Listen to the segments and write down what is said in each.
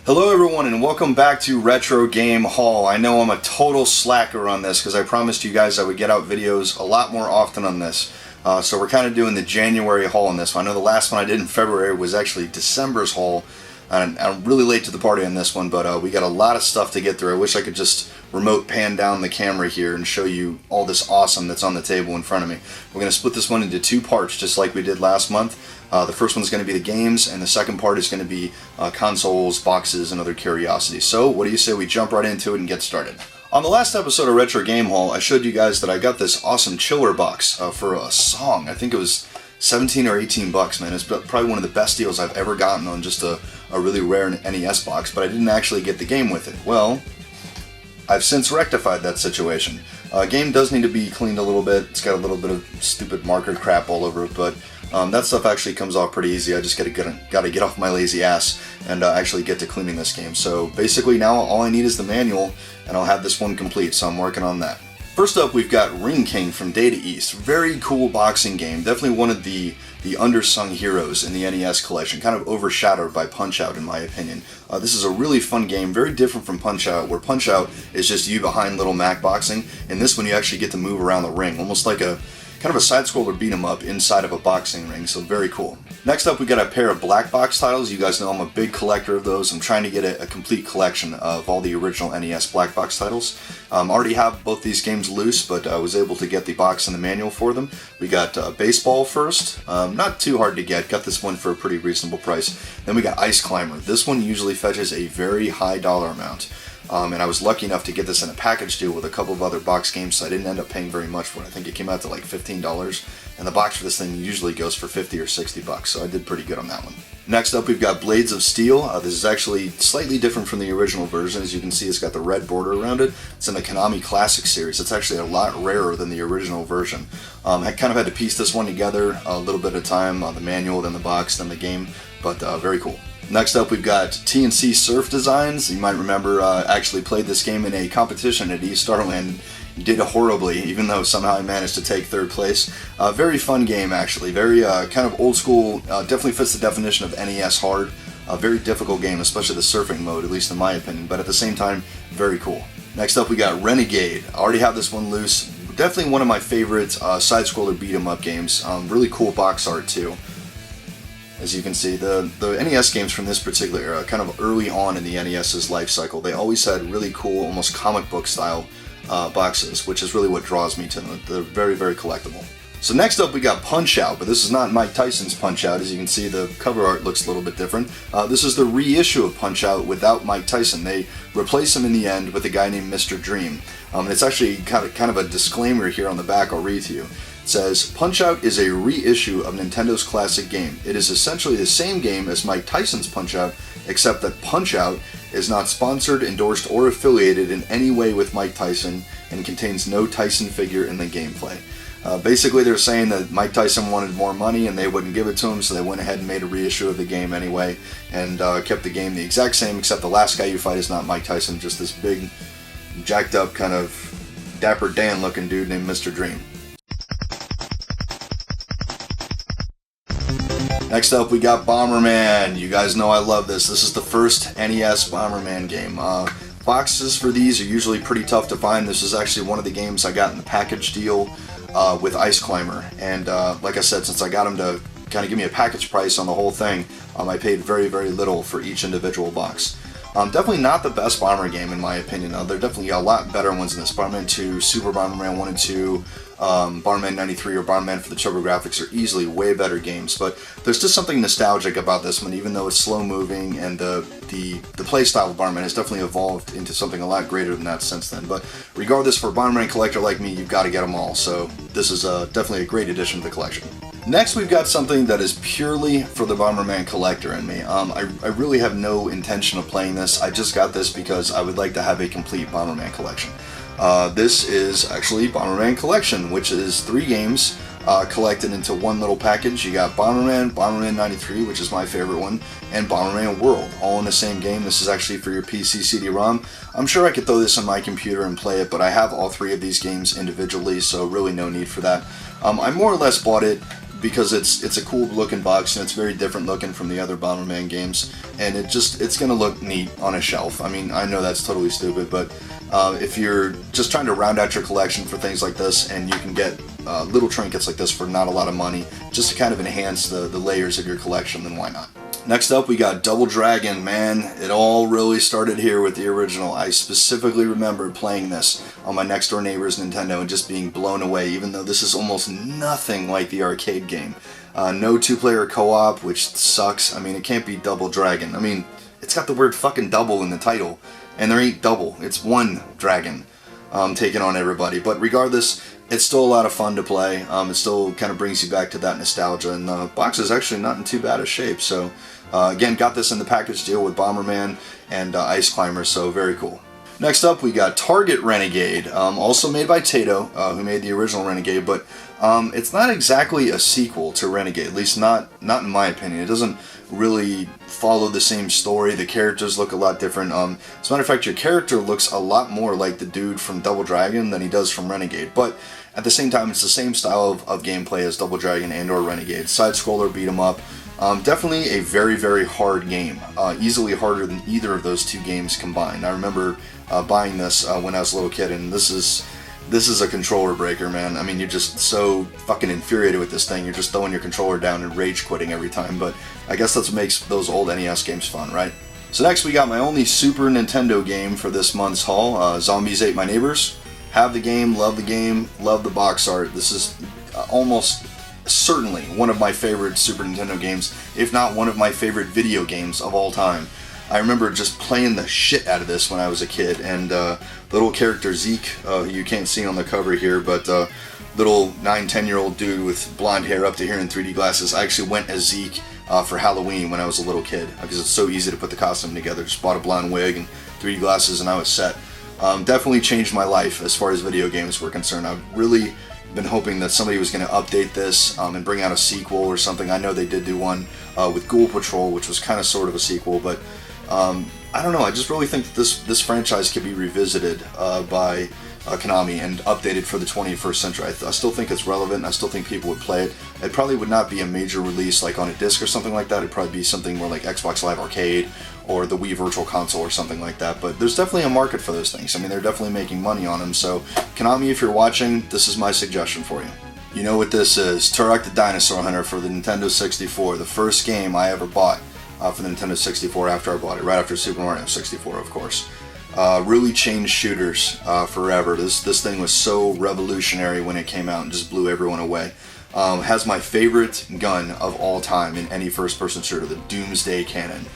Hello everyone and welcome back to Retro Game Haul. I know I'm a total slacker on this because I promised you guys I would get out videos a lot more often on this. So we're kind of doing the January haul on this one. I know the last one I did in February was actually December's haul. And I'm really late to the party on this one, but we got a lot of stuff to get through. I wish I could just remote pan down the camera here and show you all this awesome that's on the table in front of me. We're going to split this one into two parts just like we did last month. The first one's going to be the games, and the second part is going to be consoles, boxes, and other curiosities. So what do you say we jump right into it and get started? On the last episode of Retro Game Haul, I showed you guys that I got this awesome chiller box for a song. I think it was 17 or 18 bucks, man. It's probably one of the best deals I've ever gotten on just a really rare NES box, but I didn't actually get the game with it. Well, I've since rectified that situation. Game does need to be cleaned a little bit. It's got a little bit of stupid marker crap all over it, but that stuff actually comes off pretty easy. I just gotta get off my lazy ass and actually get to cleaning this game. So basically now all I need is the manual, and I'll have this one complete, so I'm working on that. First up, we've got Ring King from Data East. Very cool boxing game. Definitely one of the undersung heroes in the NES collection. Kind of overshadowed by Punch-Out, in my opinion. This is a really fun game. Very different from Punch-Out, where Punch-Out is just you behind little Mac boxing. In this one, you actually get to move around the ring. Almost like a kind of a side-scroller beat-em-up inside of a boxing ring. So very cool. Next up, we got a pair of black box titles. You guys know I'm a big collector of those. I'm trying to get a complete collection of all the original NES black box titles. Already have both these games loose, but I was able to get the box and the manual for them. We got Baseball first. Not too hard to get. Got this one for a pretty reasonable price. Then we got Ice Climber. This one usually fetches a very high dollar amount. And I was lucky enough to get this in a package deal with a couple of other box games, so I didn't end up paying very much for it. I think it came out to like $15, and the box for this thing usually goes for 50 or 60 bucks, so I did pretty good on that one. Next up, we've got Blades of Steel. This is actually slightly different from the original version. As you can see, it's got the red border around it. It's in the Konami Classic series. It's actually a lot rarer than the original version. I kind of had to piece this one together a little bit at a time, the manual, then the box, then the game, but very cool. Next up, we've got TNC Surf Designs. You might remember actually played this game in a competition at East Starland. Did horribly, even though somehow I managed to take third place. Very fun game, actually. Very kind of old school. Definitely fits the definition of NES hard. A very difficult game, especially the surfing mode, at least in my opinion. But at the same time, very cool. Next up, we got Renegade. I already have this one loose. Definitely one of my favorite side-scroller beat-em-up games. Really cool box art, too. As you can see, the NES games from this particular era, kind of early on in the NES's life cycle, they always had really cool, almost comic book style boxes, which is really what draws me to them. They're very, very collectible. So next up we got Punch-Out, but this is not Mike Tyson's Punch-Out. As you can see, the cover art looks a little bit different. This is the reissue of Punch-Out without Mike Tyson. They replace him in the end with a guy named Mr. Dream. And it's actually kind of a disclaimer here on the back I'll read to you. It says, Punch-Out is a reissue of Nintendo's classic game. It is essentially the same game as Mike Tyson's Punch-Out, except that Punch-Out is not sponsored, endorsed, or affiliated in any way with Mike Tyson and contains no Tyson figure in the gameplay. Basically, they're saying that Mike Tyson wanted more money and they wouldn't give it to him, so they went ahead and made a reissue of the game anyway and kept the game the exact same, except the last guy you fight is not Mike Tyson, just this big, jacked up, kind of Dapper Dan looking dude named Mr. Dream. Next up, we got Bomberman. You guys know I love this. This is the first NES Bomberman game. Boxes for these are usually pretty tough to find. This is actually one of the games I got in the package deal with Ice Climber. And like I said, since I got him to kind of give me a package price on the whole thing, I paid very, very little for each individual box. Definitely not the best Bomber game in my opinion. There are definitely a lot better ones in this. Bomberman 2, Super Bomberman 1 and 2, Bomberman 93 or Bomberman for the TurboGrafx are easily way better games, but there's just something nostalgic about this one, even though it's slow moving, and the playstyle of Bomberman has definitely evolved into something a lot greater than that since then. But regardless, for a Bomberman collector like me, you've got to get them all, so this is definitely a great addition to the collection. Next, we've got something that is purely for the Bomberman collector in me. I really have no intention of playing this. I just got this because I would like to have a complete Bomberman collection. This is actually Bomberman Collection, which is 3 games collected into one little package. You got Bomberman, Bomberman 93, which is my favorite one, and Bomberman World, all in the same game. This is actually for your PC CD-ROM. I'm sure I could throw this on my computer and play it, but I have all 3 of these games individually, so really no need for that. I more or less bought it because it's a cool looking box and it's very different looking from the other Bomberman games, and it's gonna look neat on a shelf. I mean, I know that's totally stupid, but if you're just trying to round out your collection for things like this, and you can get little trinkets like this for not a lot of money, just to kind of enhance the layers of your collection, then why not? Next up, we got Double Dragon. Man, it all really started here with the original. I specifically remember playing this on my next door neighbor's Nintendo and just being blown away, even though this is almost nothing like the arcade game. No two-player co-op, which sucks. I mean, it can't be Double Dragon. I mean, it's got the word fucking double in the title, and there ain't double. It's one dragon taking on everybody. But regardless, it's still a lot of fun to play. It still kind of brings you back to that nostalgia, and the box is actually not in too bad a shape. So again, got this in the package deal with Bomberman and Ice Climber, so very cool. Next up, we got Target Renegade, also made by Taito, who made the original Renegade, but it's not exactly a sequel to Renegade, at least not in my opinion. It doesn't really follow the same story. The characters look a lot different. As a matter of fact, your character looks a lot more like the dude from Double Dragon than he does from Renegade, but at the same time, it's the same style of gameplay as Double Dragon and or Renegade. Side-scroller, beat 'em up. Definitely a very, very hard game. Easily harder than either of those two games combined. I remember buying this when I was a little kid, and this is a controller breaker, man. I mean, you're just so fucking infuriated with this thing. You're just throwing your controller down and rage quitting every time, but I guess that's what makes those old NES games fun, right? So next we got my only Super Nintendo game for this month's haul, Zombies Ate My Neighbors. Have the game, love the box art. This is almost certainly one of my favorite Super Nintendo games, if not one of my favorite video games of all time. I remember just playing the shit out of this when I was a kid, and the little character Zeke, you can't see on the cover here, but little 9-10-year-old dude with blonde hair up to here in 3D glasses. I actually went as Zeke for Halloween when I was a little kid, because it's so easy to put the costume together. Just bought a blonde wig and 3D glasses and I was set. Definitely changed my life as far as video games were concerned. I've really been hoping that somebody was going to update this and bring out a sequel or something. I know they did do one with Ghoul Patrol, which was kind of sort of a sequel, but I don't know. I just really think that this franchise could be revisited by Konami and updated for the 21st century. I still think it's relevant, and I still think people would play it. It probably would not be a major release like on a disc or something like that. It'd probably be something more like Xbox Live Arcade or the Wii Virtual Console or something like that. But there's definitely a market for those things. I mean, they're definitely making money on them. So Konami, if you're watching, this is my suggestion for you. You know what this is. Turok the Dinosaur Hunter for the Nintendo 64. The first game I ever bought for the Nintendo 64 after I bought it. Right after Super Mario 64, of course. Really changed shooters forever. This thing was so revolutionary when it came out and just blew everyone away. Has my favorite gun of all time in any first-person shooter, the Doomsday Cannon.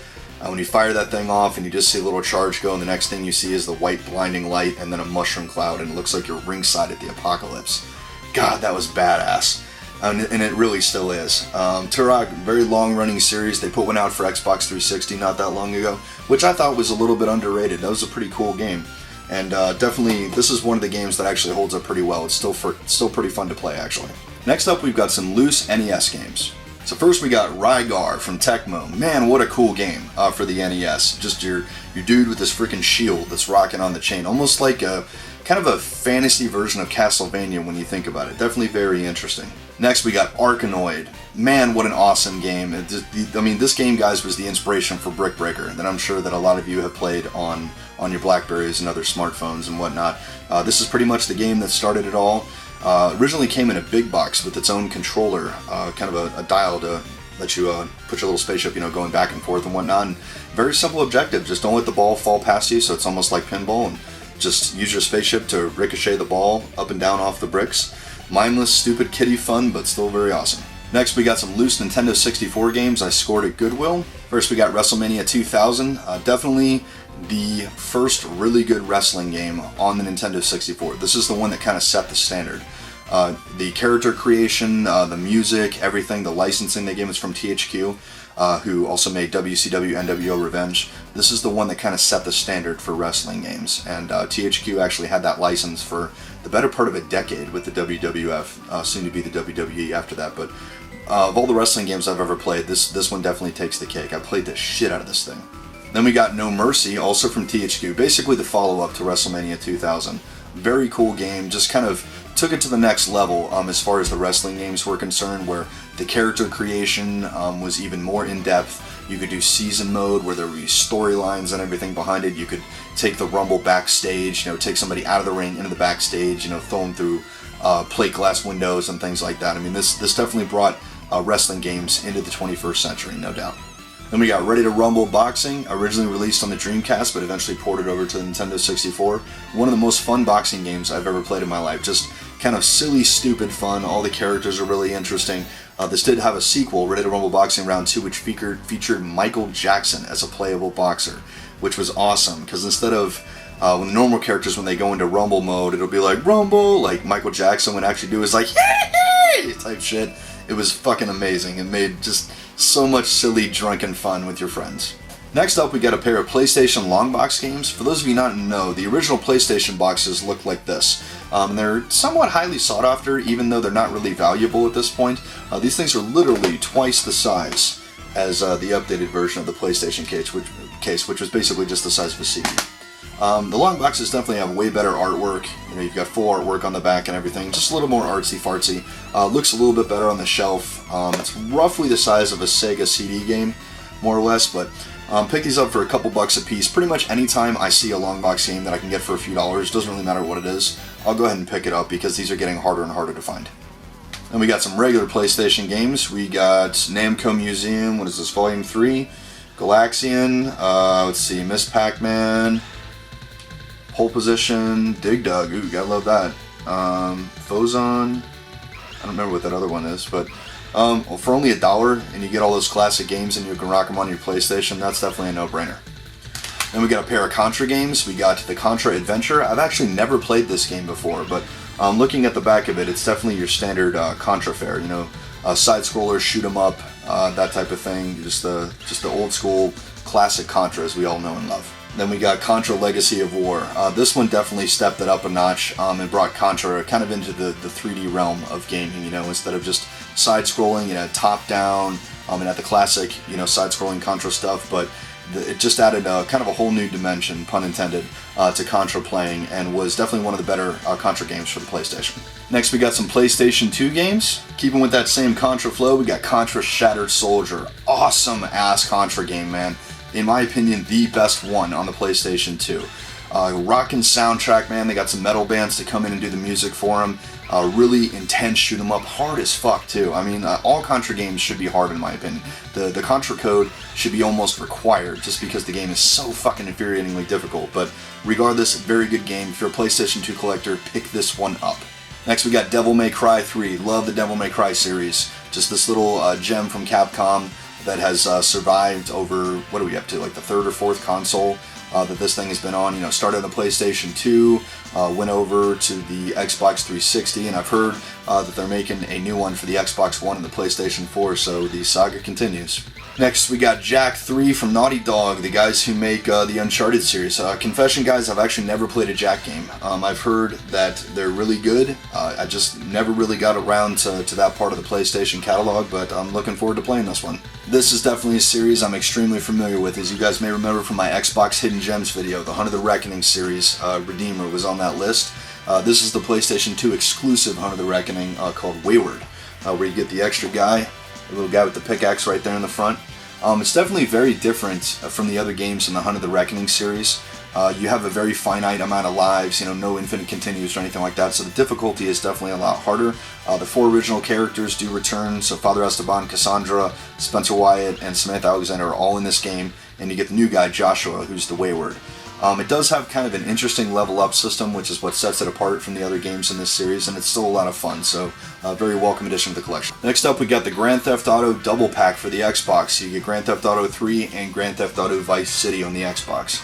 When you fire that thing off and you just see a little charge go, and the next thing you see is the white blinding light and then a mushroom cloud, and it looks like you're ringside at the apocalypse. God, that was badass. And it really still is. Turok, very long-running series. They put one out for Xbox 360 not that long ago, which I thought was a little bit underrated. That was a pretty cool game. And definitely, this is one of the games that actually holds up pretty well. It's still pretty fun to play, actually. Next up, we've got some loose NES games. So first we got Rygar from Tecmo. Man, what a cool game for the NES. Just your dude with this freaking shield that's rocking on the chain. Almost like a kind of a fantasy version of Castlevania when you think about it. Definitely very interesting. Next we got Arkanoid. Man, what an awesome game. I mean, this game, guys, was the inspiration for Brick Breaker that I'm sure that a lot of you have played on your Blackberries and other smartphones and whatnot. This is pretty much the game that started it all. Originally came in a big box with its own controller, kind of a dial to let you put your little spaceship, going back and forth and whatnot. And very simple objective, just don't let the ball fall past you, so it's almost like pinball, and just use your spaceship to ricochet the ball up and down off the bricks. Mindless, stupid, kiddie fun, but still very awesome. Next, we got some loose Nintendo 64 games I scored at Goodwill. First, we got WrestleMania 2000. Definitely the first really good wrestling game on the Nintendo 64. This is the one that kind of set the standard. The character creation, the music, everything, the licensing they gave us from THQ, who also made WCW NWO Revenge. This is the one that kind of set the standard for wrestling games, and THQ actually had that license for the better part of a decade with the WWF, soon to be the WWE after that. But of all the wrestling games I've ever played, this one definitely takes the cake. I played the shit out of this thing. Then we got No Mercy, also from THQ, basically the follow-up to WrestleMania 2000. Very cool game, just kind of took it to the next level as far as the wrestling games were concerned, where The character creation was even more in-depth. You could do season mode where there would be storylines and everything behind it. You could take the Rumble backstage, take somebody out of the ring into the backstage, throw them through plate glass windows and things like that. I mean, this definitely brought wrestling games into the 21st century, no doubt. Then we got Ready to Rumble Boxing, originally released on the Dreamcast, but eventually ported over to the Nintendo 64. One of the most fun boxing games I've ever played in my life. Just kind of silly, stupid fun. All the characters are really interesting. This did have a sequel, Ready to Rumble Boxing Round 2, which featured Michael Jackson as a playable boxer, which was awesome, because instead of when the normal characters, when they go into Rumble mode, it'll be like, Rumble, like Michael Jackson would actually do his like, hey, type shit. It was fucking amazing. It made just so much silly, drunken fun with your friends. Next up, we got a pair of PlayStation long box games. For those of you not know, the original PlayStation boxes look like this. They're somewhat highly sought after, even though they're not really valuable at this point. These things are literally twice the size as the updated version of the PlayStation case, which was basically just the size of a CD. The long boxes definitely have way better artwork. You've got full artwork on the back and everything, just a little more artsy-fartsy. Looks a little bit better on the shelf. It's roughly the size of a Sega CD game, more or less, but pick these up for a couple bucks a piece. Pretty much anytime I see a long box game that I can get for a few dollars, doesn't really matter what it is, I'll go ahead and pick it up because these are getting harder and harder to find. Then we got some regular PlayStation games. We got Namco Museum, what is this, Volume 3? Galaxian, let's see, Miss Pac-Man, Pole Position, Dig Dug, ooh, gotta love that. Phozon, I don't remember what that other one is, but well, for only $1 and you get all those classic games and you can rock them on your PlayStation, that's definitely a no-brainer. Then we got a pair of Contra games. We got the Contra Adventure. I've actually never played this game before, but looking at the back of it, it's definitely your standard Contra fare. Side-scrollers, shoot 'em up, that type of thing. Just the old school classic Contra, as we all know and love. Then we got Contra Legacy of War. This one definitely stepped it up a notch and brought Contra kind of into the 3D realm of gaming, instead of just side-scrolling, top-down, and at the classic, side-scrolling Contra stuff, but it just added kind of a whole new dimension, pun intended, to Contra playing, and was definitely one of the better Contra games for the PlayStation. Next, we got some PlayStation 2 games. Keeping with that same Contra flow, we got Contra Shattered Soldier. Awesome-ass Contra game, man. In my opinion, the best one on the PlayStation 2. Rockin' soundtrack, man. They got some metal bands to come in and do the music for them. Really intense shoot 'em up, hard as fuck too. I mean, all Contra games should be hard in my opinion. The Contra code should be almost required, just because the game is so fucking infuriatingly difficult. But regardless, very good game. If you're a PlayStation 2 collector, pick this one up. Next, we got Devil May Cry 3. Love the Devil May Cry series. Just this little gem from Capcom that has survived over, what are we up to, like the third or fourth console that this thing has been on. Started on the PlayStation 2, went over to the Xbox 360, and I've heard that they're making a new one for the Xbox One and the PlayStation 4, so the saga continues. Next, we got Jak 3 from Naughty Dog, the guys who make the Uncharted series. Confession, guys, I've actually never played a Jak game. I've heard that they're really good. I just never really got around to that part of the PlayStation catalog, but I'm looking forward to playing this one. This is definitely a series I'm extremely familiar with. As you guys may remember from my Xbox Hidden Gems video, the Hunt of the Reckoning series, Redeemer was on that list. This is the PlayStation 2 exclusive Hunt of the Reckoning called Wayward, where you get the extra guy, the little guy with the pickaxe right there in the front. It's definitely very different from the other games in the Hunt of the Reckoning series. You have a very finite amount of lives, no infinite continues or anything like that, so the difficulty is definitely a lot harder. The 4 original characters do return, so Father Esteban, Cassandra, Spencer Wyatt, and Samantha Alexander are all in this game, and you get the new guy, Joshua, who's the Wayward. It does have kind of an interesting level up system, which is what sets it apart from the other games in this series, and it's still a lot of fun, so a very welcome addition to the collection. Next up, we got the Grand Theft Auto Double Pack for the Xbox. You get Grand Theft Auto 3 and Grand Theft Auto Vice City on the Xbox.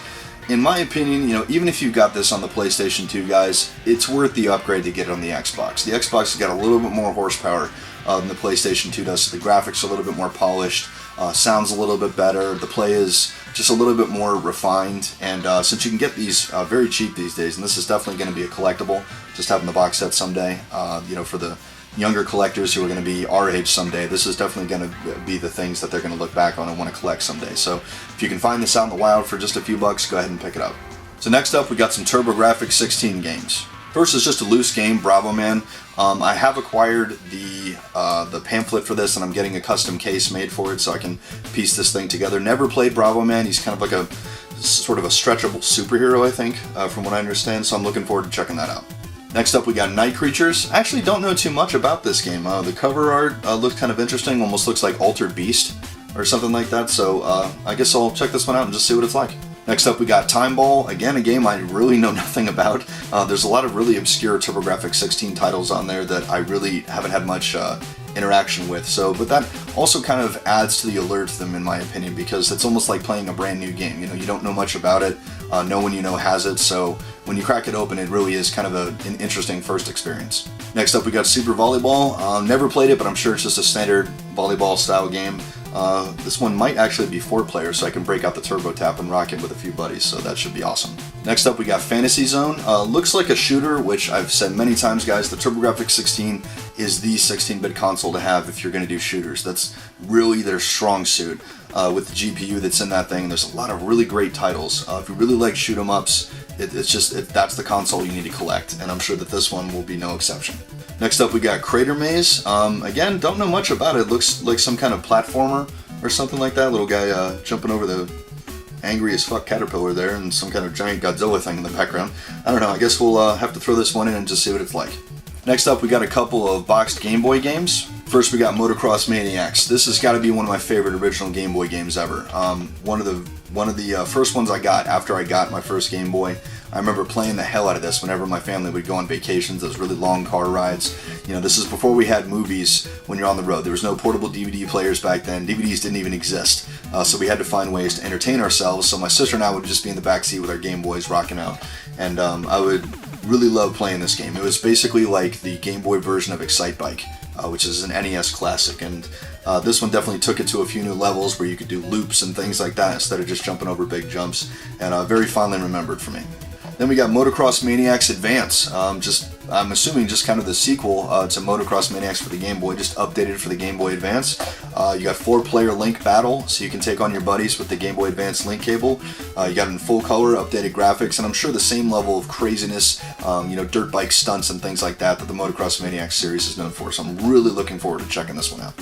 In my opinion, even if you got this on the PlayStation 2, guys, it's worth the upgrade to get it on the Xbox. The Xbox has got a little bit more horsepower than the PlayStation 2 does, so the graphics are a little bit more polished, sounds a little bit better, the play is just a little bit more refined, and since you can get these very cheap these days, and this is definitely going to be a collectible, just having the box set someday, for the younger collectors who are going to be our age someday, this is definitely going to be the things that they're going to look back on and want to collect someday. So if you can find this out in the wild for just a few bucks, go ahead and pick it up. So next up, we got some TurboGrafx 16 games. First is just a loose game, Bravo Man. I have acquired the pamphlet for this, and I'm getting a custom case made for it so I can piece this thing together. Never played Bravo Man. He's kind of like a sort of a stretchable superhero, I think, from what I understand, so I'm looking forward to checking that out. Next up we got Night Creatures. I actually don't know too much about this game. The cover art looks kind of interesting, almost looks like Altered Beast or something like that, so I guess I'll check this one out and just see what it's like. Next up we got Time Ball, again a game I really know nothing about. There's a lot of really obscure TurboGrafx-16 titles on there that I really haven't had much interaction with, but that also kind of adds to the allure to them in my opinion, because it's almost like playing a brand new game. You know, you don't know much about it, no one you know has it, so when you crack it open it really is kind of an interesting first experience. Next up we got Super Volleyball. Never played it, but I'm sure it's just a standard volleyball style game. This one might actually be 4 players, so I can break out the Turbo Tap and rock it with a few buddies, so that should be awesome. Next up we got Fantasy Zone. Looks like a shooter, which I've said many times, guys, the TurboGrafx-16 is the 16-bit console to have if you're going to do shooters. That's really their strong suit. With the GPU that's in that thing, there's a lot of really great titles. If you really like shoot 'em ups, that's the console you need to collect, and I'm sure that this one will be no exception. Next up we got Crater Maze. Again, don't know much about it. Looks like some kind of platformer or something like that. Little guy jumping over the angry as fuck caterpillar there, and some kind of giant Godzilla thing in the background. I don't know, I guess we'll have to throw this one in and just see what it's like. Next up we got a couple of boxed Game Boy games. First we got Motocross Maniacs. This has got to be one of my favorite original Game Boy games ever. One of the first ones I got after I got my first Game Boy. I remember playing the hell out of this whenever my family would go on vacations, those really long car rides. You know, this is before we had movies when you're on the road. There was no portable DVD players back then. DVDs didn't even exist. So we had to find ways to entertain ourselves. So my sister and I would just be in the backseat with our Game Boys rocking out. And I would really love playing this game. It was basically like the Game Boy version of Excite Bike, which is an NES classic. And this one definitely took it to a few new levels where you could do loops and things like that instead of just jumping over big jumps. And very fondly remembered for me. Then we got Motocross Maniacs Advance. I'm assuming just kind of the sequel to Motocross Maniacs for the Game Boy, just updated for the Game Boy Advance. You got 4-player link battle, so you can take on your buddies with the Game Boy Advance link cable. You got it in full color, updated graphics, and I'm sure the same level of craziness, dirt bike stunts and things like that the Motocross Maniacs series is known for. So I'm really looking forward to checking this one out.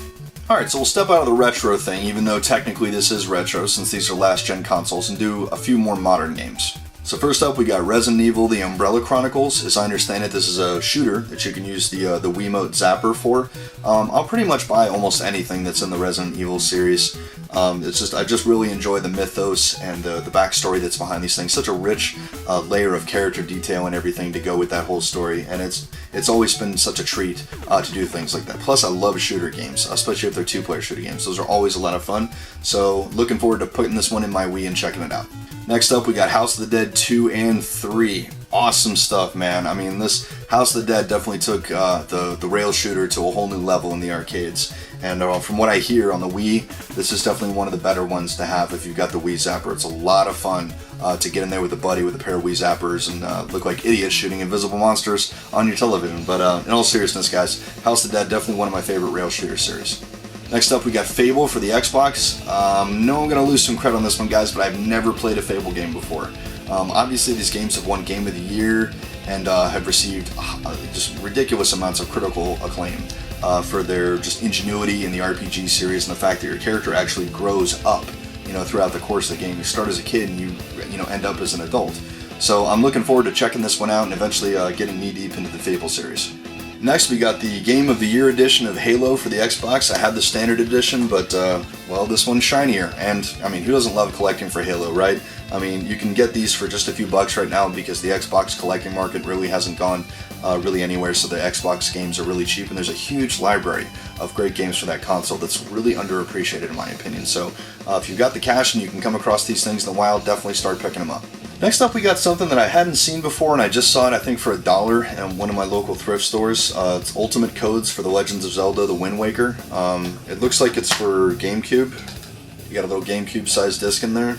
Alright, so we'll step out of the retro thing, even though technically this is retro since these are last-gen consoles, and do a few more modern games. So first up we got Resident Evil The Umbrella Chronicles. As I understand it, this is a shooter that you can use the Wiimote Zapper for. I'll pretty much buy almost anything that's in the Resident Evil series. I just really enjoy the mythos and the backstory that's behind these things. Such a rich layer of character detail and everything to go with that whole story, and it's always been such a treat to do things like that. Plus I love shooter games, especially if they're 2-player shooter games. Those are always a lot of fun, so looking forward to putting this one in my Wii and checking it out. Next up we got House of the Dead 2 and 3. Awesome stuff, man. I mean, this House of the Dead definitely took the rail shooter to a whole new level in the arcades. And from what I hear on the Wii, this is definitely one of the better ones to have if you've got the Wii Zapper. It's a lot of fun to get in there with a buddy with a pair of Wii Zappers and look like idiots shooting invisible monsters on your television. But in all seriousness, guys, House of the Dead, definitely one of my favorite rail shooter series. Next up we got Fable for the Xbox. No, I'm going to lose some credit on this one, guys, but I've never played a Fable game before. Obviously these games have won Game of the Year and have received just ridiculous amounts of critical acclaim for their just ingenuity in the RPG series and the fact that your character actually grows up, throughout the course of the game. You start as a kid and you end up as an adult. So I'm looking forward to checking this one out and eventually getting knee-deep into the Fable series. Next we got the Game of the Year edition of Halo for the Xbox. I had the standard edition, but well, this one's shinier. And I mean, who doesn't love collecting for Halo, right? I mean, you can get these for just a few bucks right now because the Xbox collecting market really hasn't gone really anywhere, so the Xbox games are really cheap, and there's a huge library of great games for that console that's really underappreciated in my opinion. So if you've got the cash and you can come across these things in the wild, definitely start picking them up. Next up we got something that I hadn't seen before, and I just saw it I think for $1 in one of my local thrift stores. It's Ultimate Codes for The Legends of Zelda The Wind Waker. It looks like it's for GameCube. You got a little GameCube sized disc in there.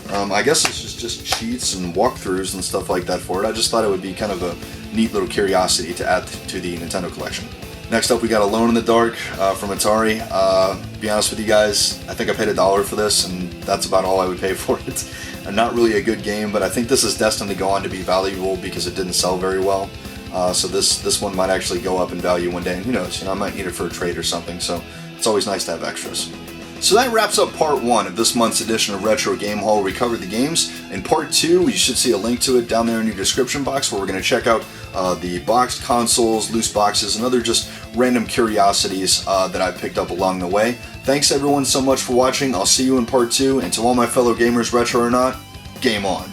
I guess it's just cheats and walkthroughs and stuff like that for it. I just thought it would be kind of a neat little curiosity to add to the Nintendo collection. Next up we got Alone in the Dark from Atari. Be honest with you guys, I think I paid $1 for this, and that's about all I would pay for it. Not really a good game, but I think this is destined to go on to be valuable because it didn't sell very well. So this one might actually go up in value one day, and who knows, you know, I might need it for a trade or something, so it's always nice to have extras. So that wraps up part 1 of this month's edition of Retro Game Haul. We covered the games. In part 2, you should see a link to it down there in your description box, where we're going to check out the boxed consoles, loose boxes, and other just random curiosities that I picked up along the way. Thanks everyone so much for watching. I'll see you in part 2, and to all my fellow gamers, retro or not, game on.